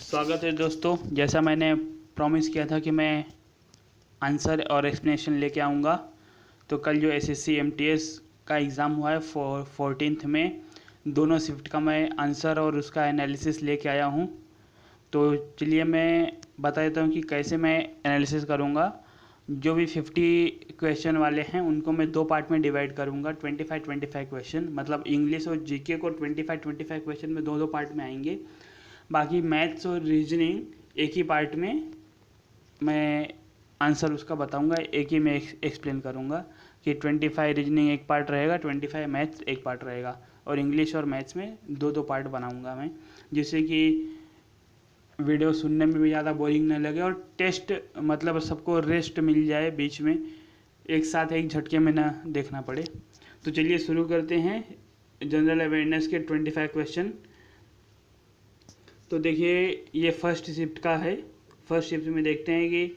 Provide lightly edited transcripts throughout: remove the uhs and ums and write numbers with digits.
स्वागत है दोस्तों। जैसा मैंने प्रॉमिस किया था कि मैं आंसर और एक्सप्लेनेशन लेके आऊँगा, तो कल जो एसएससी एमटीएस का एग्ज़ाम हुआ है 14 में, दोनों शिफ्ट का मैं आंसर और उसका एनालिसिस लेके आया हूँ। तो चलिए मैं बता देता हूँ कि कैसे मैं एनालिसिस करूँगा। जो भी 50 क्वेश्चन वाले हैं उनको मैं दो पार्ट में डिवाइड करूँगा। 25 क्वेश्चन, मतलब इंग्लिश और जीके को 25 क्वेश्चन में दो दो पार्ट में आएंगे। बाकी मैथ्स और रीजनिंग एक ही पार्ट में मैं आंसर उसका बताऊंगा, एक ही में एक्सप्लेन करूंगा कि 25 रीजनिंग एक पार्ट रहेगा, 25 मैथ्स एक पार्ट रहेगा, और इंग्लिश और मैथ्स में दो दो पार्ट बनाऊंगा मैं, जिससे कि वीडियो सुनने में भी ज़्यादा बोरिंग नहीं लगे और टेस्ट मतलब सबको रेस्ट मिल जाए, बीच में एक साथ एक झटके में ना देखना पड़े। तो चलिए शुरू करते हैं जनरल अवेयरनेस के 25 क्वेश्चन। तो देखिए ये फर्स्ट शिफ्ट का है। फर्स्ट शिफ्ट में देखते हैं कि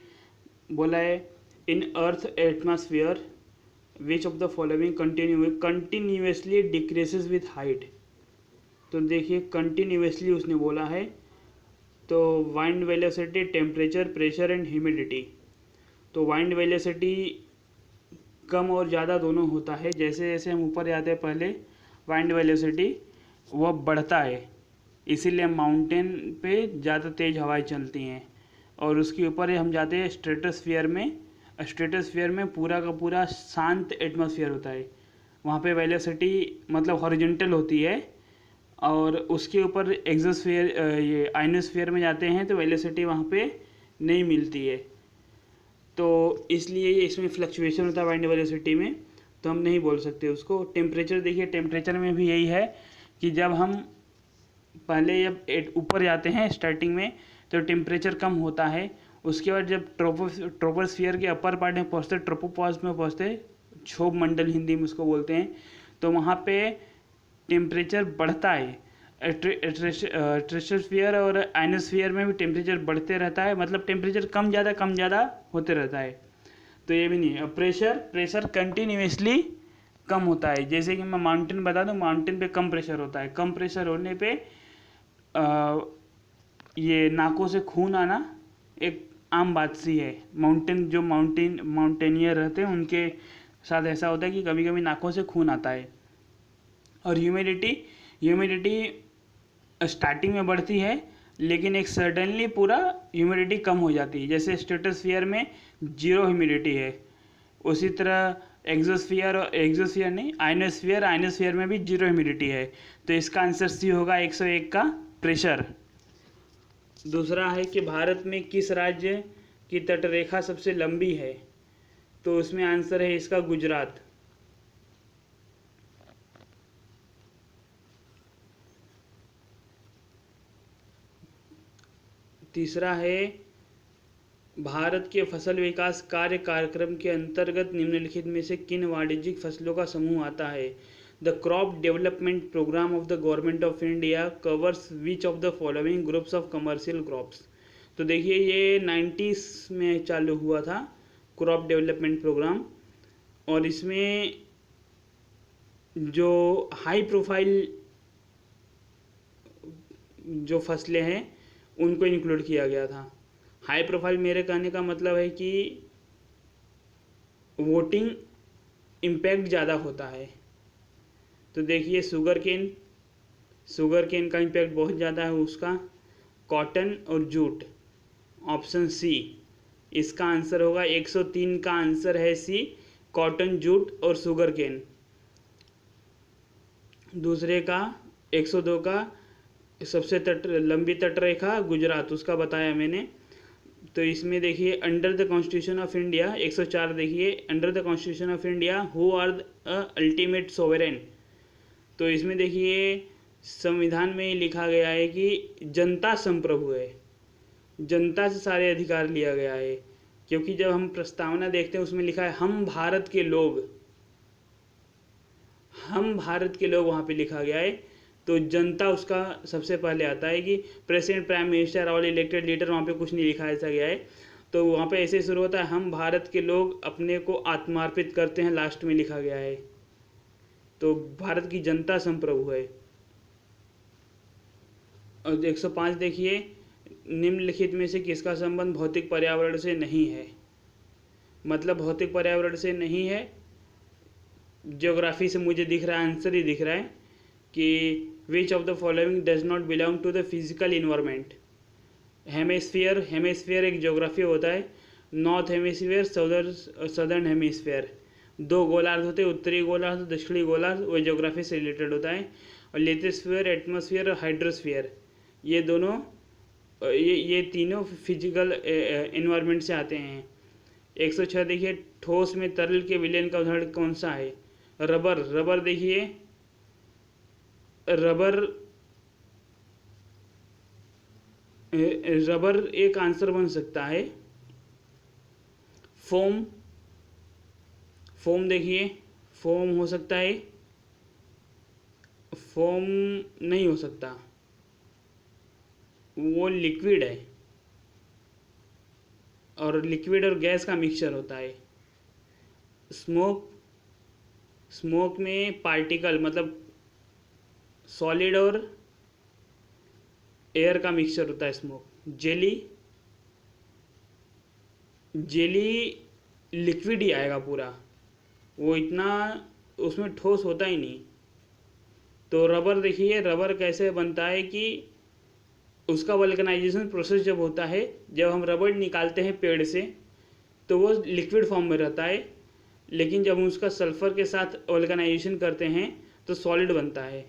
बोला है in earth atmosphere which of the following continuously decreases with height. तो देखिए कंटिन्यूसली उसने बोला है, तो wind velocity, temperature, pressure and humidity. तो वाइंड वेलोसिटी कम और ज़्यादा दोनों होता है। जैसे जैसे हम ऊपर जाते हैं पहले वाइंड वेलोसिटी वह बढ़ता है, इसीलिए माउंटेन पे ज़्यादा तेज़ हवाएं चलती हैं। और उसके ऊपर हम जाते हैं स्ट्रेटोस्फीयर में। स्ट्रेटोस्फीयर में पूरा का पूरा शांत एटमॉस्फेयर होता है, वहाँ पे वेलोसिटी मतलब हॉरिजॉन्टल होती है। और उसके ऊपर एक्सोस्फीयर ये आइनोस्फीयर में जाते हैं तो वेलोसिटी वहाँ पे नहीं मिलती है। तो इसलिए इसमें फ्लक्चुएशन होता है वाइंड वेलोसिटी में, तो हम नहीं बोल सकते उसको। टेम्परेचर देखिए, टेम्परेचर में भी यही है कि जब हम पहले जब ऊपर जाते हैं स्टार्टिंग में तो टेम्परेचर कम होता है। उसके बाद जब ट्रोपोस्फियर के अपर पार्ट में पहुँचते, ट्रोपोपॉज में पहुँचते, क्षोभ मंडल हिंदी में उसको बोलते हैं, तो वहाँ पे टेम्परेचर बढ़ता है। स्ट्रेटोस्फियर और आइनोस्फियर में भी टेम्परेचर बढ़ते रहता है, मतलब टेम्परेचर कम ज़्यादा होते रहता है। तो ये भी नहीं है। प्रेशर कंटिन्यूसली कम होता है। जैसे कि मैं माउंटेन बता दूं, माउंटेन पे कम प्रेशर होता है। कम प्रेशर होने पे ये नाकों से खून आना एक आम बात सी है। माउंटेनियर रहते हैं उनके साथ ऐसा होता है कि कभी कभी नाकों से खून आता है। और ह्यूमिडिटी स्टार्टिंग में बढ़ती है, लेकिन एक सडनली पूरा ह्यूमिडिटी कम हो जाती है। जैसे स्ट्रेटोस्फियर में जीरो ह्यूमिडिटी है, उसी तरह आइनोस्फियर में भी जीरो ह्यूमिडिटी है। तो इसका आंसर सी होगा 101 का प्रेशर। दूसरा है कि भारत में किस राज्य की तटरेखा सबसे लंबी है, तो उसमें आंसर है इसका गुजरात। तीसरा है भारत के फसल विकास कार्य कार्यक्रम के अंतर्गत निम्नलिखित में से किन वाणिज्यिक फसलों का समूह आता है। The crop development programme of the government of India covers which of the following groups of commercial crops. तो देखिए ये 90s में चालू हुआ था क्रॉप डेवलपमेंट प्रोग्राम, और इसमें जो हाई प्रोफाइल जो फसलें हैं उनको इंक्लूड किया गया था। हाई प्रोफाइल मेरे कहने का मतलब है कि वोटिंग इम्पैक्ट ज़्यादा होता है। तो देखिए शुगर केन का इम्पैक्ट बहुत ज़्यादा है उसका। कॉटन और जूट, ऑप्शन सी इसका आंसर होगा। 103 का आंसर है सी, कॉटन, जूट और शुगर केन। दूसरे का 102 का सबसे लंबी तटरेखा गुजरात, उसका बताया मैंने। तो इसमें देखिए under the constitution of India 104 देखिए, under the constitution of India who are the ultimate sovereign. तो इसमें देखिए संविधान में लिखा गया है कि जनता संप्रभु है, जनता से सारे अधिकार लिया गया है। क्योंकि जब हम प्रस्तावना देखते हैं उसमें लिखा है हम भारत के लोग वहाँ पे लिखा गया है। तो जनता उसका सबसे पहले आता है कि president, prime minister, all elected leader, वहाँ पे कुछ नहीं लिखा ऐसा गया है। तो वहाँ पे ऐसे शुरू होता है हम भारत के लोग अपने को आत्मार्पित करते हैं, लास्ट में लिखा गया है। तो भारत की जनता संप्रभु है। और 105 देखिए निम्नलिखित में से किसका संबंध भौतिक पर्यावरण से नहीं है? मतलब भौतिक पर्यावरण से नहीं है, ज्योग्राफी से मुझे दिख रहा है, आंसर ही दिख रहा है कि which of the following does not belong to the physical environment. Hemisphere एक ज्योग्राफी होता है, नॉर्थ हेमिस्फीयर, सदर्न हेमिस्फीयर, दो गोलार्ध होते हैं, उत्तरी गोलार्ध, दक्षिणी गोलार्ध, वो ज्योग्राफी से रिलेटेड होता है। और लिथोस्फीयर, एटमॉस्फेयर और हाइड्रोस्फीयर, ये दोनों ये तीनों फिजिकल इन्वायरमेंट से आते हैं। 106 देखिए, ठोस में तरल के विलयन का उदाहरण कौन सा है? रबर देखिए, रबर एक आंसर बन सकता है। फोम देखिए, फोम हो सकता है, फोम नहीं हो सकता, वो लिक्विड है और लिक्विड और गैस का मिक्सचर होता है। स्मोक में पार्टिकल मतलब सॉलिड और एयर का मिक्सचर होता है स्मोक। जेली लिक्विड ही आएगा पूरा, वो इतना उसमें ठोस होता ही नहीं। तो रबर देखिए, रबर कैसे बनता है कि उसका वल्कनाइजेशन प्रोसेस जब होता है, जब हम रबर निकालते हैं पेड़ से तो वो लिक्विड फॉर्म में रहता है, लेकिन जब हम उसका सल्फर के साथ वल्कनाइजेशन करते हैं तो सॉलिड बनता है।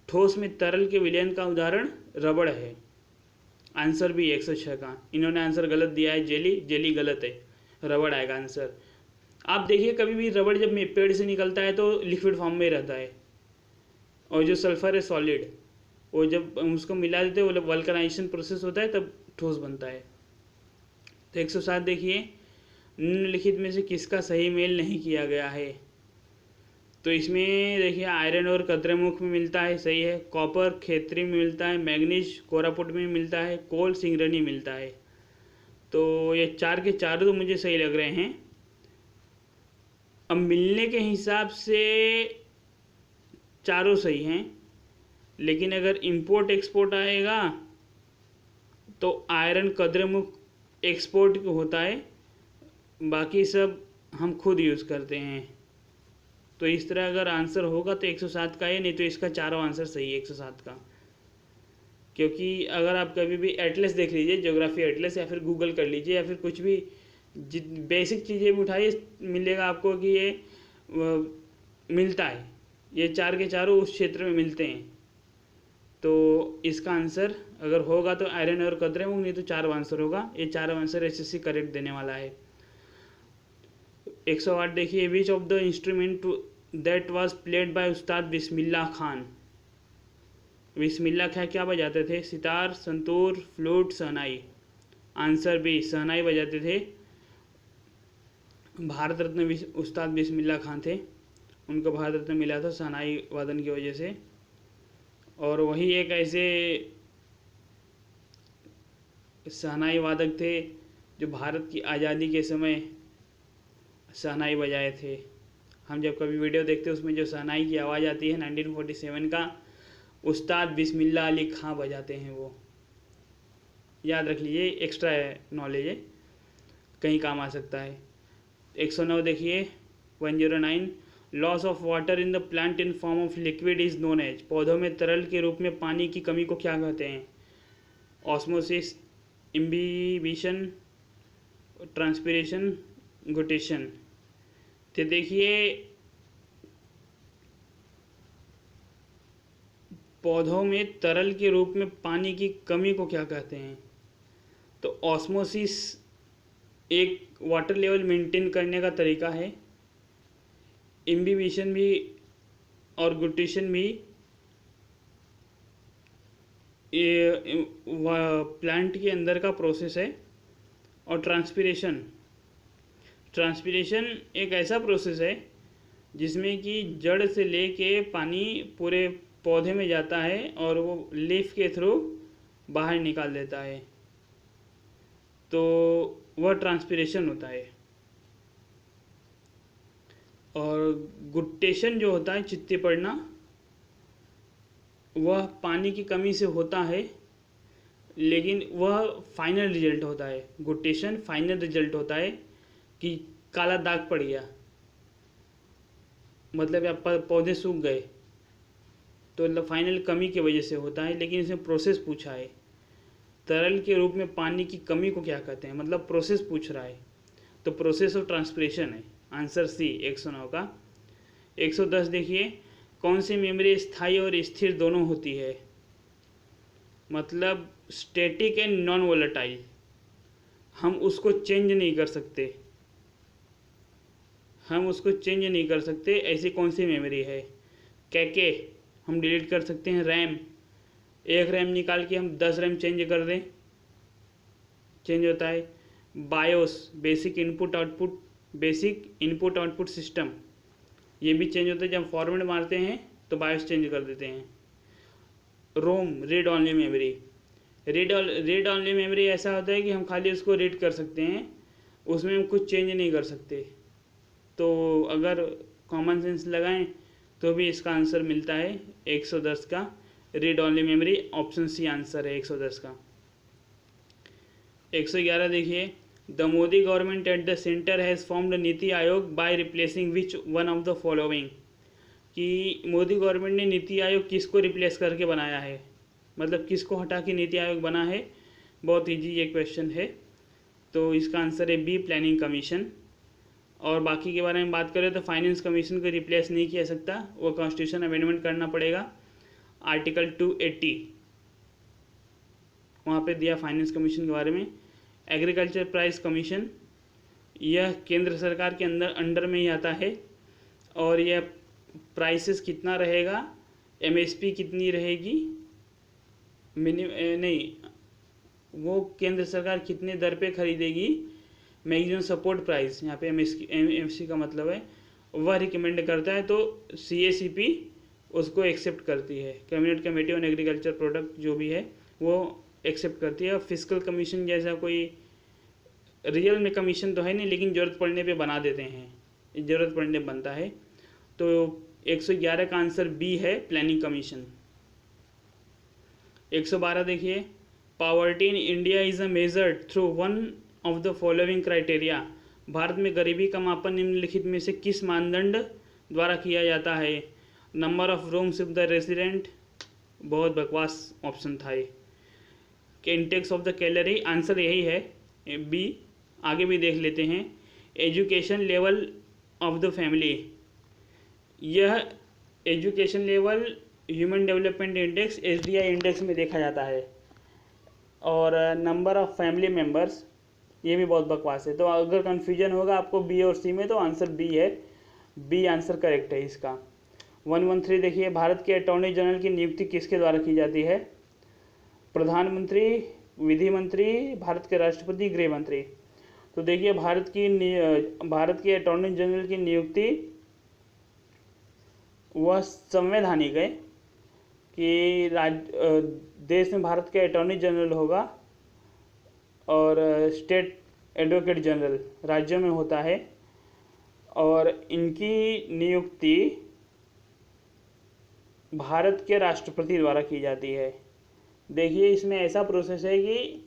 ठोस में तरल के विलयन का उदाहरण रबड़ है। आंसर भी 106 का, इन्होंने आंसर गलत दिया है, जेली गलत है, रबड़ आएगा आंसर। आप देखिए कभी भी रबड़ जब पेड़ से निकलता है तो लिक्विड फॉर्म में रहता है, और जो सल्फर है सॉलिड, वो जब हम उसको मिला देते हैं वो वल्कनाइजेशन प्रोसेस होता है तब ठोस बनता है। तो 107 देखिए, निम्नलिखित में से किसका सही मेल नहीं किया गया है? तो इसमें देखिए आयरन और कद्रेमुख में मिलता है, सही है। कॉपर खेतरी में मिलता है, मैग्नीज कोरापुट में मिलता है, कोल सिंगरनी मिलता है। तो ये चार के चारों तो मुझे सही लग रहे हैं। अब मिलने के हिसाब से चारों सही हैं, लेकिन अगर इंपोर्ट एक्सपोर्ट आएगा तो आयरन कद्रेमुख एक्सपोर्ट होता है, बाकी सब हम खुद यूज़ करते हैं। तो इस तरह अगर आंसर होगा तो 107 का है, नहीं तो इसका चारों आंसर सही है 107 का। क्योंकि अगर आप कभी भी एटलस देख लीजिए, ज्योग्राफी एटलस, या फिर गूगल कर लीजिए, या फिर कुछ भी बेसिक चीज़ें भी उठाइए, मिलेगा आपको कि ये मिलता है, ये चार के चारों उस क्षेत्र में मिलते हैं। तो इसका आंसर अगर होगा तो आयरन और कद्रेमुख, नहीं तो चारों आंसर होगा। ये चारों आंसर एसएससी करेक्ट देने वाला है। 108 देखिए, विच of the instrument that was played by उस्ताद बिस्मिल्लाह खान। बिस्मिल्लाह खान क्या बजाते थे? सितार, संतूर, फ्लूट, शहनाई। आंसर बी, शहनाई बजाते थे। भारत रत्न उस्ताद बिस्मिल्लाह खान थे, उनको भारत रत्न मिला था शहनाई वादन की वजह से। और वही एक ऐसे शहनाई वादक थे जो भारत की आज़ादी के समय शहनाई बजाए थे। हम जब कभी वीडियो देखते हैं उसमें जो शहनाई की आवाज़ आती है 1947 का, उस्ताद बिस्मिल्लाह अली खां बजाते हैं वो। याद रख लीजिए, एक्स्ट्रा नॉलेज है, कहीं काम आ सकता है। 109 देखिए, 109, loss of water in the plant in form of liquid is known as. पौधों में तरल के रूप में पानी की कमी को क्या कहते हैं? Osmosis, imbibition, transpiration, guttation. तो देखिए पौधों में तरल के रूप में पानी की कमी को क्या कहते हैं? तो ऑस्मोसिस एक वाटर लेवल मेंटेन करने का तरीका है, इम्बिबिशन भी और गुटेशन भी ये प्लांट के अंदर का प्रोसेस है। और ट्रांसपिरेशन एक ऐसा प्रोसेस है जिसमें कि जड़ से लेके पानी पूरे पौधे में जाता है और वो लीफ के थ्रू बाहर निकाल देता है, तो वह ट्रांसपिरेशन होता है। और गुटेशन जो होता है, चित्ती पड़ना, वह पानी की कमी से होता है, लेकिन वह फाइनल रिजल्ट होता है, गुटेशन फाइनल रिजल्ट होता है कि काला दाग पड़ गया, मतलब या पौधे सूख गए, तो मतलब फाइनल कमी की वजह से होता है। लेकिन इसमें प्रोसेस पूछा है, तरल के रूप में पानी की कमी को क्या कहते हैं, मतलब प्रोसेस पूछ रहा है, तो प्रोसेस ऑफ ट्रांसपिरेशन है आंसर सी 109 का। 110 देखिए, कौन सी मेमोरी स्थायी और स्थिर दोनों होती है, मतलब स्टैटिक एंड नॉन वोलेटाइल, हम उसको चेंज नहीं कर सकते, हम उसको चेंज नहीं कर सकते, ऐसी कौन सी मेमोरी है। कैके हम डिलीट कर सकते हैं, रैम एक रैम निकाल के हम 10 रैम चेंज कर दें, चेंज होता है। BIOS basic input output system, ये भी चेंज होता है, जब फॉर्मेट मारते हैं तो बायोस चेंज कर देते हैं। ROM read only memory, read only memory ऐसा होता है कि हम खाली उसको रीड कर सकते हैं, उसमें हम कुछ चेंज नहीं कर सकते। तो अगर कॉमन सेंस लगाएं तो भी इसका आंसर मिलता है 110 का, read only memory, option C answer है 110 का। 111 देखिए, the Modi government at the centre has formed NITI Aayog by replacing which one of the following, कि मोदी गवर्नमेंट ने नीति आयोग किसको रिप्लेस करके बनाया है, मतलब किसको हटा के नीति आयोग बना है। बहुत ईजी ये क्वेश्चन है, तो इसका आंसर है बी, प्लानिंग कमीशन। और बाकी के बारे में बात करें तो फाइनेंस कमीशन को रिप्लेस नहीं किया सकता, वो कॉन्स्टिट्यूशन अमेंडमेंट करना पड़ेगा, आर्टिकल 280 वहाँ पे दिया फाइनेंस कमीशन के बारे में। एग्रीकल्चर प्राइस कमीशन, यह केंद्र सरकार के अंडर में ही आता है, और यह प्राइसेस कितना रहेगा, एमएसपी कितनी रहेगी, नहीं, वो केंद्र सरकार कितने दर पे खरीदेगी, मैक्सिमम सपोर्ट प्राइस, यहाँ पे एमएसपी का मतलब है, वह रिकमेंड करता है, तो सीएसीपी उसको एक्सेप्ट करती है, cabinet committee on agriculture product जो भी है वो एक्सेप्ट करती है। फिस्कल कमीशन जैसा कोई रियल में कमीशन तो है नहीं, लेकिन ज़रूरत पड़ने पे बना देते हैं, ज़रूरत पड़ने बनता है, तो 111 का आंसर बी है, प्लानिंग कमीशन। 112 देखिए, poverty in India is a measured through one of the following criteria, Bharat में गरीबी का मापन निम्नलिखित में से किस मानदंड द्वारा किया जाता है। Number of rooms of the resident, बहुत बकवास ऑप्शन था ये। Index of the calorie, answer यही है बी। आगे भी देख लेते हैं, education level of the family, यह education level human development index SDI index में देखा जाता है। और नंबर ऑफ फैमिली मेम्बर्स, ये भी बहुत बकवास है, तो अगर कन्फ्यूजन होगा आपको बी और सी में तो आंसर बी है, बी आंसर करेक्ट है इसका। 113 देखिए, भारत के अटॉर्नी जनरल की नियुक्ति किसके द्वारा की जाती है, प्रधानमंत्री, विधि मंत्री, भारत के राष्ट्रपति, गृह मंत्री। तो देखिए भारत के अटॉर्नी जनरल की नियुक्ति वह संवैधानिक है कि देश में भारत के अटॉर्नी जनरल होगा, और स्टेट एडवोकेट जनरल राज्यों में होता है, और इनकी नियुक्ति भारत के राष्ट्रपति द्वारा की जाती है। देखिए इसमें ऐसा प्रोसेस है कि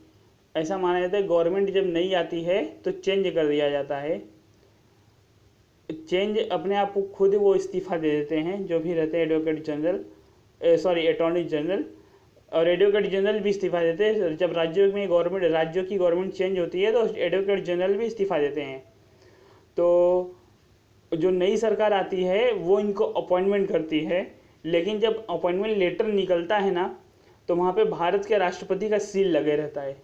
ऐसा माना जाता है गवर्नमेंट जब नहीं आती है तो चेंज कर दिया जाता है, चेंज अपने आप को खुद वो इस्तीफ़ा दे देते हैं जो भी रहते हैं एडवोकेट जनरल, अटॉर्नी जनरल, और एडवोकेट जनरल भी इस्तीफ़ा देते हैं। जब राज्यों की गवर्नमेंट चेंज होती है तो एडवोकेट जनरल भी इस्तीफ़ा देते हैं। तो जो नई सरकार आती है वो इनको अपॉइंटमेंट करती है, लेकिन जब अपॉइंटमेंट लेटर निकलता है ना तो वहाँ पे भारत के राष्ट्रपति का सील लगे रहता है,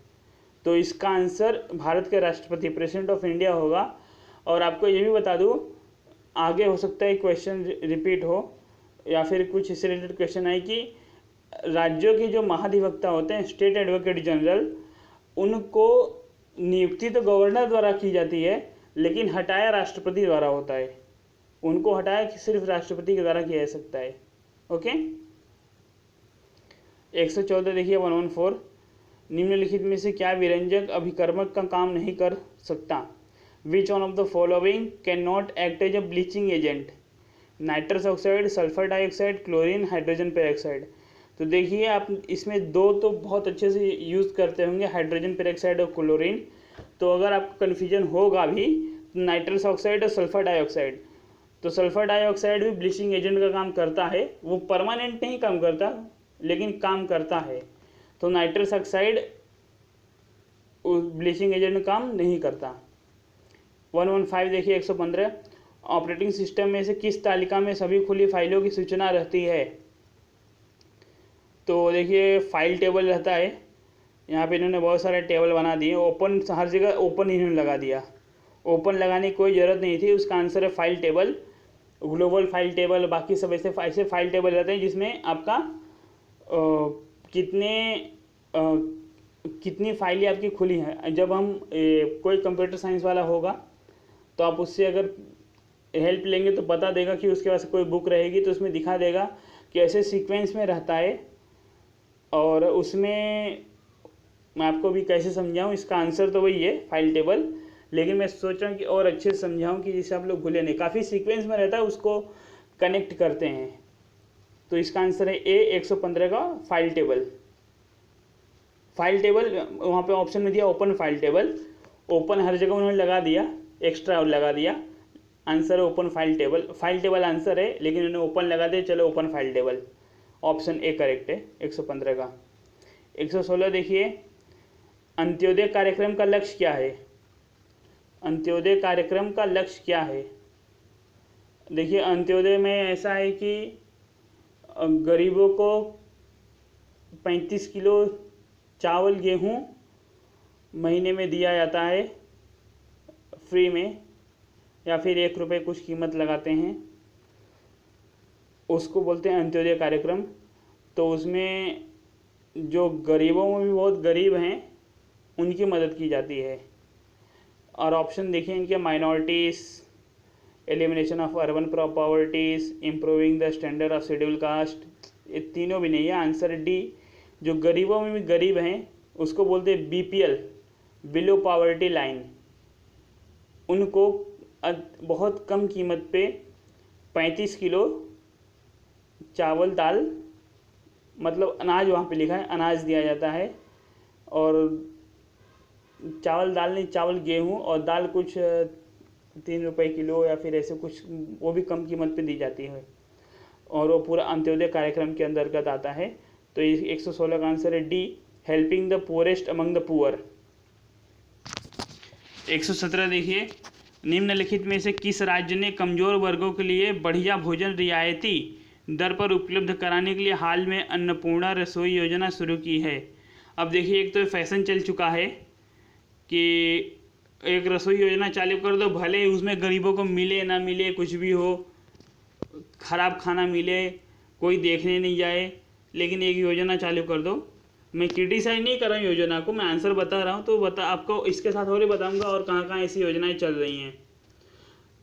तो इसका आंसर भारत के राष्ट्रपति, प्रेसिडेंट ऑफ इंडिया होगा। और आपको ये भी बता दूँ, आगे हो सकता है क्वेश्चन रिपीट हो या फिर कुछ इससे रिलेटेड क्वेश्चन आए कि राज्यों के जो महाधिवक्ता होते हैं, स्टेट एडवोकेट जनरल, उनको नियुक्ति तो गवर्नर द्वारा की जाती है लेकिन हटाया राष्ट्रपति द्वारा होता है, उनको हटाया कि सिर्फ राष्ट्रपति के द्वारा किया जा सकता है। ओके। 114 देखिए, 114, निम्नलिखित में से क्या विरंजक अभिकर्मक का काम नहीं कर सकता, which one of the following can not act as a bleaching agent, nitrous oxide, sulphur dioxide, chlorine, hydrogen peroxide. तो देखिए आप इसमें दो तो बहुत अच्छे से यूज़ करते होंगे, हाइड्रोजन पेरोक्साइड और क्लोरीन। तो अगर आपको कन्फ्यूजन होगा भी, नाइट्रस ऑक्साइड और सल्फर डाइऑक्साइड, तो सल्फर डाइऑक्साइड भी ब्लीचिंग एजेंट का काम करता है। वो परमानेंट नहीं काम करता, लेकिन काम करता है। तो नाइट्रस ऑक्साइड ब्लीचिंग एजेंट काम नहीं करता। 115 देखिए 115, ऑपरेटिंग सिस्टम में से किस तालिका में सभी खुली फाइलों की सूचना रहती है? तो देखिए फाइल टेबल रहता है, यहाँ पे इन्होंने बहुत सारे टेबल बना दिए। ओपन, हर जगह ओपन इन्होंने लगा दिया, ओपन लगाने की कोई ज़रूरत नहीं थी। उसका आंसर है file table, global file table, बाकी सब ऐसे फाइल टेबल रहते हैं जिसमें आपका कितनी फाइलें आपकी खुली हैं। जब हम कोई कंप्यूटर साइंस वाला होगा तो आप उससे अगर हेल्प लेंगे तो बता देगा कि उसके पास कोई बुक रहेगी तो उसमें दिखा देगा कि ऐसे सीक्वेंस में रहता है। और उसमें मैं आपको भी कैसे समझाऊं, इसका आंसर तो वही है फाइल टेबल, लेकिन मैं सोच रहा हूँ कि और अच्छे से समझाऊं कि जिससे आप लोग भूले नहीं। काफ़ी सीक्वेंस में रहता है, उसको कनेक्ट करते हैं। तो इसका आंसर है ए 115 का फाइल टेबल। फाइल टेबल वहाँ पे ऑप्शन में दिया ओपन फाइल टेबल, ओपन हर जगह उन्होंने लगा दिया, एक्स्ट्रा और लगा दिया। आंसर है open file table. File table answer है, लेकिन उन्होंने ओपन लगा दिया, चलो open file table. Option A correct है 115 का। 116 देखिए, अंत्योदय कार्यक्रम का लक्ष्य क्या है? अंत्योदय कार्यक्रम का लक्ष्य क्या है? देखिए अंत्योदय में ऐसा है कि गरीबों को 35 किलो चावल गेहूं महीने में दिया जाता है फ्री में, या फिर 1 रुपये कुछ कीमत लगाते हैं, उसको बोलते हैं अंत्योदय कार्यक्रम। तो उसमें जो गरीबों में भी बहुत गरीब हैं उनकी मदद की जाती है। और ऑप्शन देखिए इनके, minorities, elimination of urban poverties, improving the standard of schedule caste, ये तीनों भी नहीं है। आंसर डी, जो गरीबों में भी गरीब हैं उसको बोलते हैं बीपीएल, बिलो पॉवर्टी लाइन। उनको बहुत कम कीमत पे 35 किलो चावल दाल, मतलब अनाज वहाँ पे लिखा है, अनाज दिया जाता है। और चावल दाल नहीं, चावल गेहूँ और दाल कुछ 3 रुपये किलो या फिर ऐसे कुछ, वो भी कम कीमत पे दी जाती है। और वो पूरा अंत्योदय कार्यक्रम के अंतर्गत आता है। तो 116 का आंसर है D, helping the poorest among the poor. 117 देखिए, निम्नलिखित में से किस राज्य ने कमज़ोर वर्गों के लिए बढ़िया भोजन रियायती दर पर उपलब्ध कराने के लिए हाल में अन्नपूर्णा रसोई योजना शुरू की है? अब देखिए, एक तो फैशन चल चुका है कि एक रसोई योजना चालू कर दो, भले उसमें गरीबों को मिले ना मिले, कुछ भी हो, ख़राब खाना मिले, कोई देखने नहीं जाए, लेकिन एक योजना चालू कर दो। मैं क्रिटिसाइज नहीं कर रहा हूँ योजना को, मैं आंसर बता रहा हूँ। तो आपको इसके साथ और ही बताऊँगा और कहाँ कहाँ ऐसी योजनाएं चल रही हैं।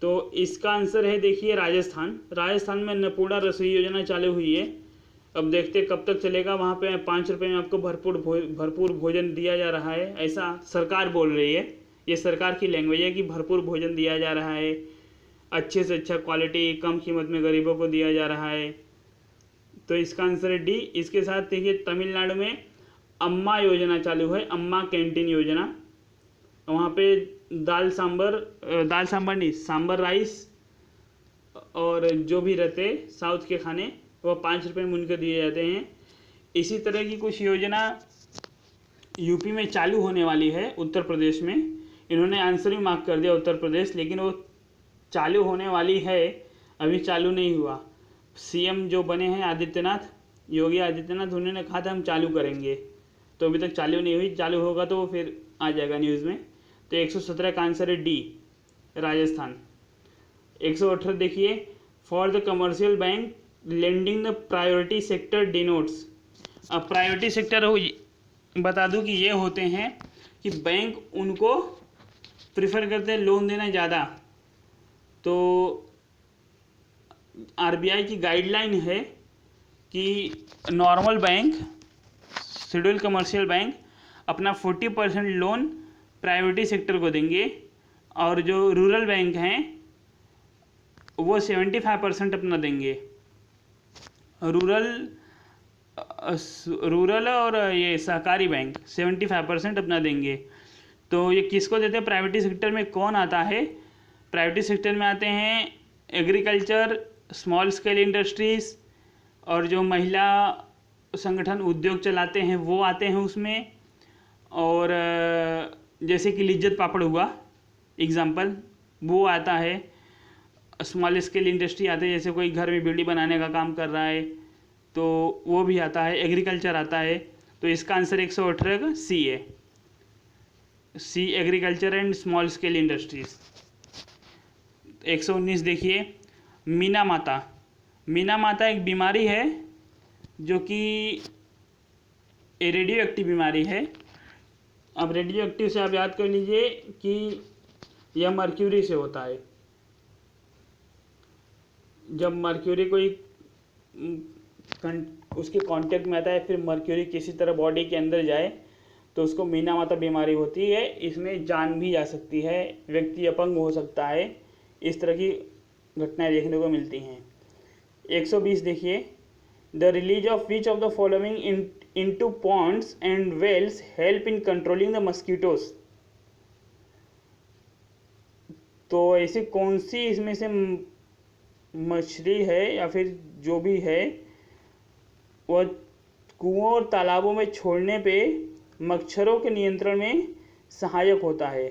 तो इसका आंसर है देखिए राजस्थान। राजस्थान में अन्नपूर्णा रसोई योजना चालू हुई है। अब देखते कब तक चलेगा। वहाँ पे 5 रुपये में आपको भरपूर भोजन दिया जा रहा है, ऐसा सरकार बोल रही है। ये सरकार की लैंग्वेज है कि भरपूर भोजन दिया जा रहा है, अच्छे से अच्छा क्वालिटी कम कीमत में गरीबों को दिया जा रहा है। तो इसका आंसर है डी। इसके साथ देखिए तमिलनाडु में अम्मा योजना चालू है, अम्मा कैंटीन योजना। वहाँ पे दाल सांबर नहीं, सांबर राइस और जो भी रहते साउथ के खाने वो 5 रुपये में उनके दिए जाते हैं। इसी तरह की कुछ योजना यूपी में चालू होने वाली है, उत्तर प्रदेश में। इन्होंने आंसर भी मार्क कर दिया उत्तर प्रदेश, लेकिन वो चालू होने वाली है, अभी चालू नहीं हुआ। सीएम जो बने हैं आदित्यनाथ, योगी आदित्यनाथ, उन्होंने कहा था हम चालू करेंगे, तो अभी तक चालू नहीं हुई। चालू होगा तो फिर आ जाएगा न्यूज़ में। तो 117 का आंसर है डी, राजस्थान। 118 देखिए, for the commercial bank lending the priority sector denotes. अब प्रायोरिटी सेक्टर बता दूं कि ये होते हैं कि बैंक उनको प्रिफर करते हैं लोन देना ज़्यादा। तो आरबीआई की गाइडलाइन है कि normal bank, schedule commercial bank अपना 40% लोन प्राइवेटी सेक्टर को देंगे, और जो रूरल बैंक हैं वो 75% अपना देंगे। रूरल रूरल और ये सहकारी बैंक 75% अपना देंगे। तो ये किसको देते हैं? प्राइवेट सेक्टर में कौन आता है? प्राइवेट सेक्टर में आते हैं एग्रीकल्चर, स्मॉल स्केल इंडस्ट्रीज़, और जो महिला संगठन उद्योग चलाते हैं वो आते हैं उसमें। और जैसे कि लिज्जत पापड़ हुआ एग्जाम्पल, वो आता है। स्मॉल स्केल इंडस्ट्री आते हैं, जैसे कोई घर में बिल्डिंग बनाने का काम कर रहा है तो वो भी आता है। एग्रीकल्चर आता है। तो इसका आंसर 118 का सी है। C, agriculture and small scale industries. 119 देखिए, मीना माता। मीना माता एक बीमारी है जो कि रेडियो एक्टिव बीमारी है। अब रेडियो एक्टिव से आप याद कर लीजिए कि यह मर्क्यूरी से होता है। जब मर्क्यूरी कोई उसके कांटेक्ट में आता है, फिर मर्क्यूरी किसी तरह बॉडी के अंदर जाए तो उसको मीना माता बीमारी होती है। इसमें जान भी जा सकती है, व्यक्ति अपंग हो सकता है, इस तरह की घटनाएं देखने को मिलती हैं। 120 देखिए, the release of which of the following into ponds and wells help in controlling the mosquitoes. तो ऐसी कौन सी इसमें से मछली है या फिर जो भी है वह कुओं और तालाबों में छोड़ने पे मच्छरों के नियंत्रण में सहायक होता है?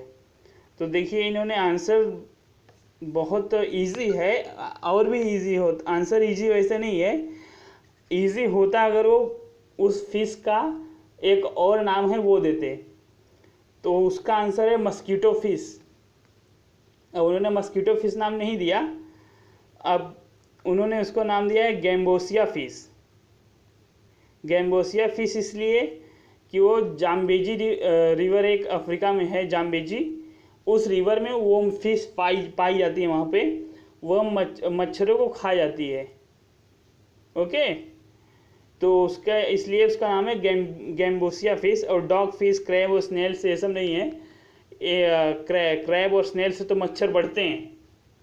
तो देखिए, इन्होंने आंसर बहुत इजी है, और भी इजी हो। आंसर इजी वैसे नहीं है, इजी होता अगर वो उस फिश का एक और नाम है वो देते। तो उसका आंसर है मस्कीटो फिश। अब उन्होंने मस्कीटो फिश नाम नहीं दिया, अब उन्होंने उसको नाम दिया है गैम्बोसिया फिश। गैम्बोसिया फिश इसलिए कि वो जाम्बेजी रिवर एक अफ्रीका में है, जाम्बेजी, उस रिवर में वो फिश पाई जाती है। वहाँ पे वह मच्छरों को खा जाती है। ओके, तो उसका इसलिए उसका नाम है गैम्बोसिया फिश। और डॉग फिश, क्रैब और स्नेल से ये सब नहीं है। क्रैब और स्नेल से तो मच्छर बढ़ते हैं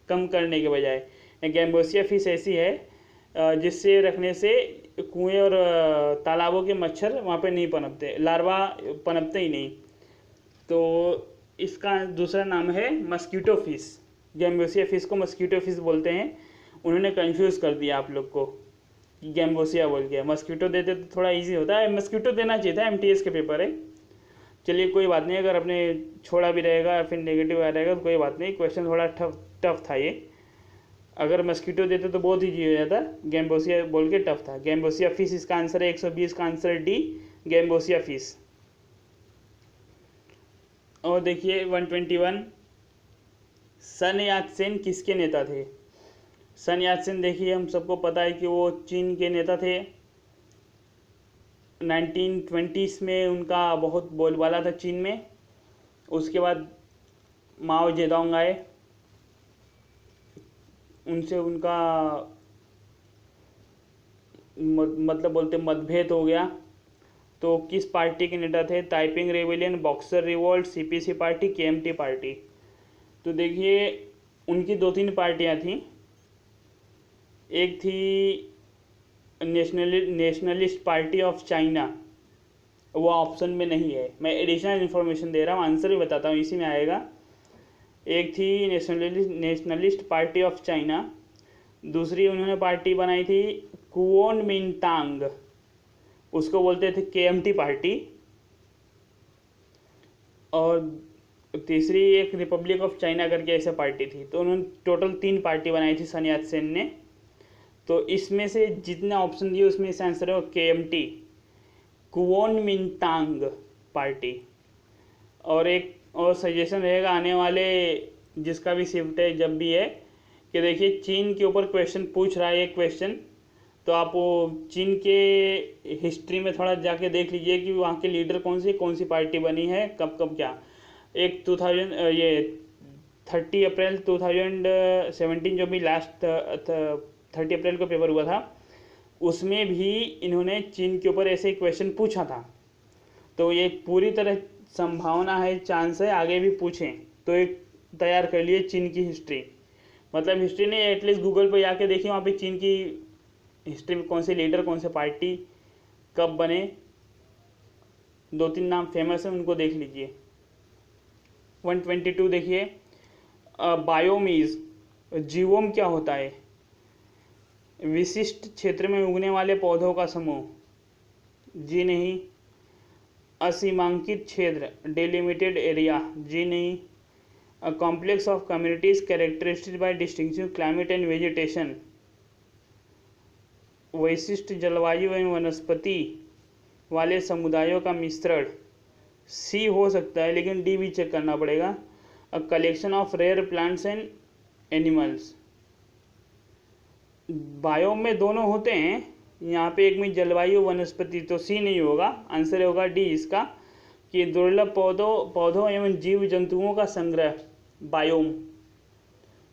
कम करने के बजाय। गैम्बोसिया फिश ऐसी है जिससे रखने से कुएं और तालाबों के मच्छर वहाँ पे नहीं पनपते, लार्वा पनपते ही नहीं। तो इसका दूसरा नाम है मस्कीटो फिश। गैम्बोसिया फिश को मस्कीटो फिश बोलते हैं। उन्होंने कंफ्यूज कर दिया आप लोग को, गैम्बोसिया बोल के। मस्कीटो देते तो थोड़ा इजी होता है, मस्कीटो देना चाहिए था, MTS के पेपर है। चलिए कोई बात नहीं, अगर आपने छोड़ा भी रहेगा या फिर नेगेटिव आ रहेगा तो कोई बात नहीं, क्वेश्चन थोड़ा टफ था ये। अगर मस्कीटो देते तो बहुत ईजी हो जाता, गैम्बोसिया बोल के टफ था। गैम्बोसिया फिश इसका आंसर है। 120 का आंसर डी, गैम्बोसिया फिश। और देखिए 121, सन यात सेन किसके नेता थे? सन यात सेन देखिए, हम सबको पता है कि वो चीन के नेता थे। 1920s में उनका बहुत बोलबाला था चीन में। उसके बाद माओ जेडोंग आए, उनसे उनका मतलब बोलते मतभेद हो गया। तो किस पार्टी के नेता थे? Taiping rebellion, boxer revolt, CPC party, KMT party. तो देखिए उनकी 2-3 पार्टियां थी। एक थी नेशनलिस्ट पार्टी ऑफ चाइना, वो ऑप्शन में नहीं है, मैं एडिशनल इन्फॉर्मेशन दे रहा हूँ, आंसर भी बताता हूँ, इसी में आएगा। एक थी नेशनलिस्ट पार्टी ऑफ चाइना। दूसरी उन्होंने पार्टी बनाई थी कुओमिंटांग, उसको बोलते थे KMT पार्टी। और तीसरी एक रिपब्लिक ऑफ चाइना करके ऐसे पार्टी थी। तो उन्होंने टोटल 3 पार्टी बनाई थी सन यात सेन ने। तो इसमें से जितने ऑप्शन दिए उसमें से आंसर है KMT, कुओमिंटांग पार्टी। और एक और सजेशन रहेगा आने वाले जिसका भी शिफ्ट है जब भी है, कि देखिए चीन के ऊपर क्वेश्चन पूछ रहा है एक क्वेश्चन, तो आप वो चीन के हिस्ट्री में थोड़ा जाके देख लीजिए कि वहाँ के लीडर कौन सी पार्टी बनी है, कब कब क्या। एक 30 अप्रैल 2017 जो भी लास्ट 30 अप्रैल को पेपर हुआ था, उसमें भी इन्होंने चीन के ऊपर ऐसे क्वेश्चन पूछा था। तो ये पूरी तरह संभावना है, चांस है आगे भी पूछें। तो एक तैयार कर लिए चीन की हिस्ट्री, मतलब हिस्ट्री नहीं, एटलीस्ट गूगल पे जाके देखिए वहाँ पे चीन की हिस्ट्री में कौन से लीडर, कौन से पार्टी कब बने, 2-3 नाम फेमस हैं, उनको देख लीजिए। 122 देखिए, बायोम इज, जीवोम क्या होता है? विशिष्ट क्षेत्र में उगने वाले पौधों का समूह, जी नहीं। असीमांकित क्षेत्र, डेलिमिटेड एरिया, जी नहीं। A complex of communities characterised by distinctive climate and vegetation, वैशिष्ट जलवायु एवं वनस्पति वाले समुदायों का मिश्रण, सी हो सकता है लेकिन डी भी चेक करना पड़ेगा। A collection of rare plants and animals, biome में दोनों होते हैं, यहाँ पे एक में जलवायु वनस्पति, तो सी नहीं होगा, आंसर होगा डी इसका, कि दुर्लभ पौधों एवं जीव जंतुओं का संग्रह, बायोम।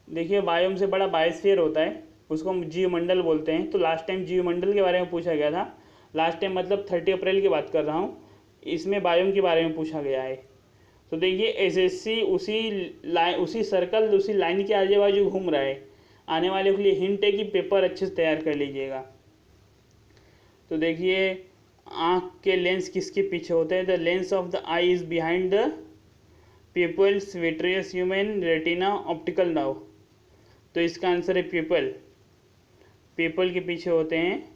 देखिए बायोम से बड़ा बायोस्फीयर होता है, उसको हम जीवमंडल बोलते हैं। तो लास्ट टाइम जीवमंडल के बारे में पूछा गया था, लास्ट टाइम मतलब 30 अप्रैल की बात कर रहा हूँ, इसमें बायोम के बारे में पूछा गया है। तो देखिए एसएससी उसी सर्कल उसी लाइन के आजू बाजू घूम रहा है। आने वाले के लिए हिंट है कि पेपर अच्छे से तैयार कर लीजिएगा। तो देखिए आँख के लेंस किसके पीछे होते हैं? The lens of the eye is behind the pupils vitreous human retina optical nerve, तो इसका आंसर है पीपल के पीछे होते हैं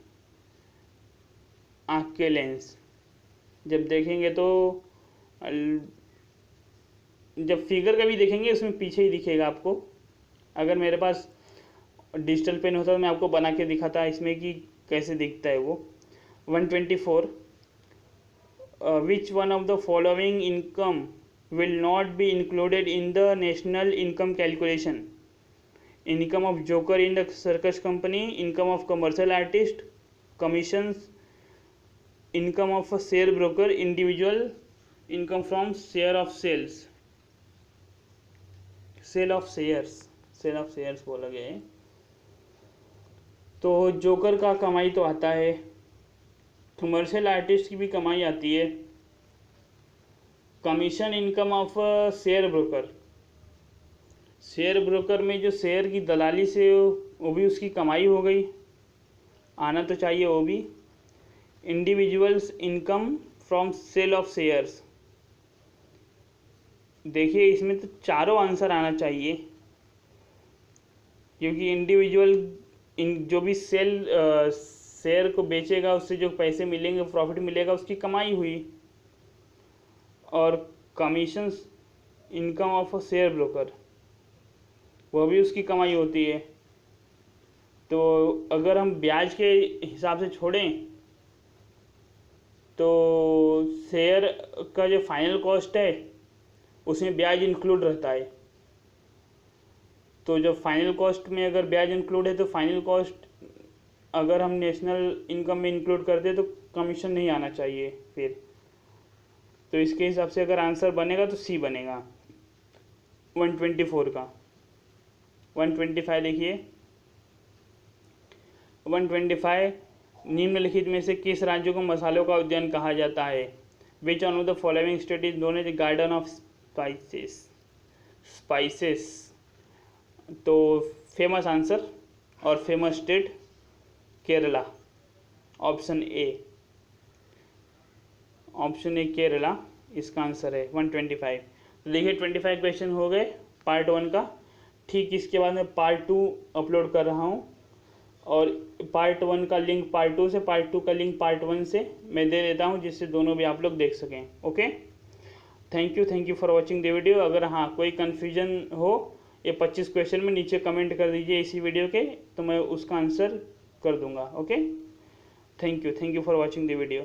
आँख के लेंस। जब देखेंगे तो जब फिगर का भी देखेंगे उसमें पीछे ही दिखेगा आपको। अगर मेरे पास डिजिटल पेन होता तो मैं आपको बना के दिखाता इसमें कि कैसे दिखता है वो। 124 which one of the following income will not be included in the national income calculation? Income of joker in the circus company, income of commercial artist, commissions, income of a share broker, individual income from share of sales, sale of shares बोला गया है। तो joker का कमाई तो आता है, commercial artist की भी कमाई आती है, commission income of share broker में जो शेयर की दलाली से वो भी उसकी कमाई हो गई, आना तो चाहिए वो भी। Individuals income from sale of shares, देखिए इसमें तो चारों आंसर आना चाहिए, क्योंकि इंडिविजुअल जो भी शेयर को बेचेगा उससे जो पैसे मिलेंगे, प्रॉफिट मिलेगा, उसकी कमाई हुई। और commissions income of a share broker, वह भी उसकी कमाई होती है। तो अगर हम ब्याज के हिसाब से छोड़ें तो शेयर का जो फाइनल कॉस्ट है उसमें ब्याज इंक्लूड रहता है। तो जब फाइनल कॉस्ट में अगर ब्याज इंक्लूड है तो फाइनल कॉस्ट अगर हम नेशनल इनकम में इंक्लूड करते हैं तो कमीशन नहीं आना चाहिए फिर। तो इसके हिसाब से अगर आंसर बनेगा तो सी बनेगा 124 का। 125 देखिए, 125 निम्नलिखित में से किस राज्य को मसालों का उद्यान कहा जाता है? Which one of the following state is known as garden of spices? तो फेमस आंसर और famous state Kerala, option A Kerala इसका आंसर है 125। तो देखिए 25 क्वेश्चन हो गए पार्ट 1 का। ठीक इसके बाद मैं पार्ट 2 अपलोड कर रहा हूँ, और पार्ट 1 का लिंक पार्ट 2 से, पार्ट 2 का लिंक पार्ट 1 से मैं दे देता हूँ, जिससे दोनों भी आप लोग देख सकें। Okay, thank you for watching the video. अगर हाँ कोई कन्फ्यूजन हो ये 25 क्वेश्चन में नीचे कमेंट कर दीजिए इसी वीडियो के, तो मैं उसका आंसर कर दूंगा। Okay, thank you for watching the video.